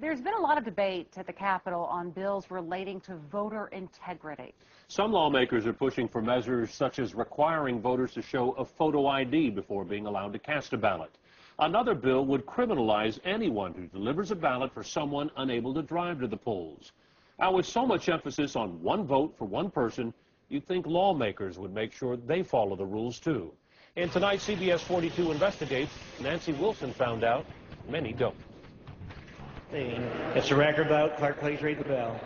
There's been a lot of debate at the Capitol on bills relating to voter integrity. Some lawmakers are pushing for measures such as requiring voters to show a photo ID before being allowed to cast a ballot. Another bill would criminalize anyone who delivers a ballot for someone unable to drive to the polls. Now, with so much emphasis on one vote for one person, you'd think lawmakers would make sure they follow the rules too. In tonight's CBS 42 Investigates, Nancy Wilson found out many don't. It's a record vote. Clerk, please read the bill.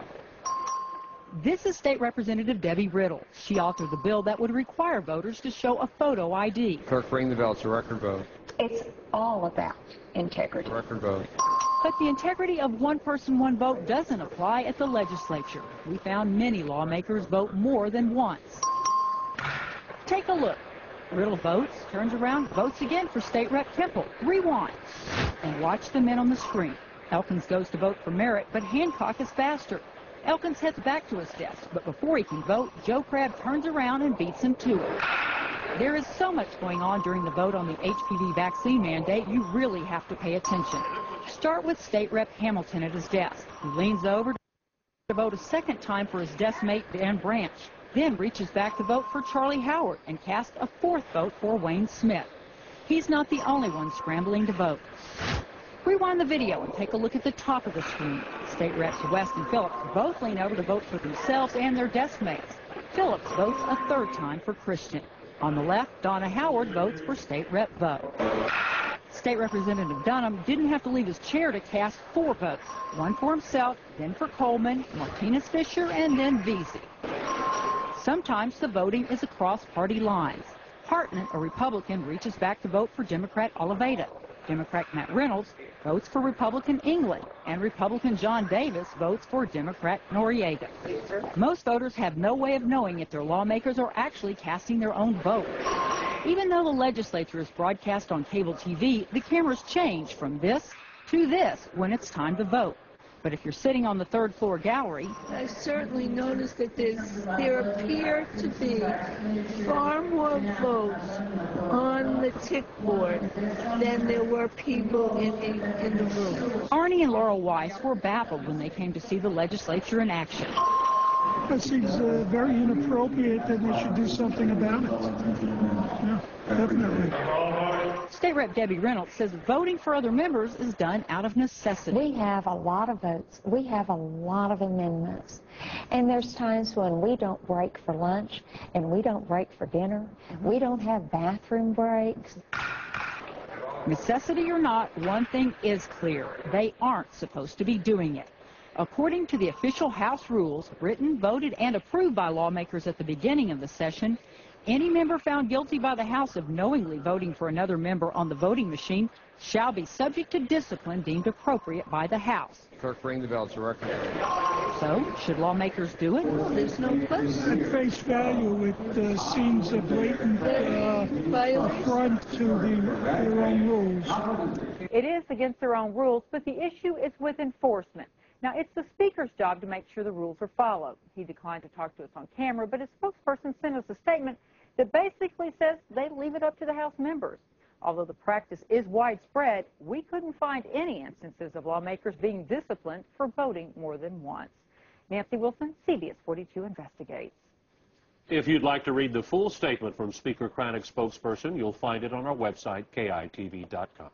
This is State Representative Debbie Riddle. She authored the bill that would require voters to show a photo ID. Clerk, ring the bell. It's a record vote. It's all about integrity. Record vote. But the integrity of one person, one vote doesn't apply at the legislature. We found many lawmakers vote more than once. Take a look. Riddle votes, turns around, votes again for State Rep Temple. Rewind. And watch the men on the screen. Elkins goes to vote for Merritt, but Hancock is faster. Elkins heads back to his desk, but before he can vote, Joe Crabb turns around and beats him to it. There is so much going on during the vote on the HPV vaccine mandate, you really have to pay attention. Start with State Rep Hamilton at his desk. He leans over to vote a second time for his desk mate, Dan Branch, then reaches back to vote for Charlie Howard and casts a fourth vote for Wayne Smith. He's not the only one scrambling to vote. Rewind the video and take a look at the top of the screen. State Reps West and Phillips both lean over to vote for themselves and their desk mates. Phillips votes a third time for Christian. On the left, Donna Howard votes for State Rep Bo. State Representative Dunham didn't have to leave his chair to cast 4 votes. One for himself, then for Coleman, Martinez Fisher, and then Veazey. Sometimes the voting is across party lines. Hartman, a Republican, reaches back to vote for Democrat Oliveira. Democrat Matt Reynolds votes for Republican England, and Republican John Davis votes for Democrat Noriega. Most voters have no way of knowing if their lawmakers are actually casting their own vote. Even though the legislature is broadcast on cable TV, the cameras change from this to this when it's time to vote. But if you're sitting on the third floor gallery, I certainly noticed that there appear to be far more votes on the tick board than there were people in the room. Arnie and Laurel Weiss were baffled when they came to see the legislature in action. It seems very inappropriate that we should do something about it. Yeah, definitely. State Rep Debbie Reynolds says voting for other members is done out of necessity. We have a lot of votes. We have a lot of amendments. And there's times when we don't break for lunch and we don't break for dinner. We don't have bathroom breaks. Necessity or not, one thing is clear. They aren't supposed to be doing it. According to the official House rules, written, voted, and approved by lawmakers at the beginning of the session, any member found guilty by the House of knowingly voting for another member on the voting machine shall be subject to discipline deemed appropriate by the House. Clerk, ring the bell. It's a record. So, should lawmakers do it? There's no question. At face value, it seems a blatant affront to their own rules. It is against their own rules, but the issue is with enforcement. Now, it's the Speaker's job to make sure the rules are followed. He declined to talk to us on camera, but his spokesperson sent us a statement that basically says they leave it up to the House members. Although the practice is widespread, we couldn't find any instances of lawmakers being disciplined for voting more than once. Nancy Wilson, CBS 42 Investigates. If you'd like to read the full statement from Speaker Crannick's spokesperson, you'll find it on our website, KITV.com.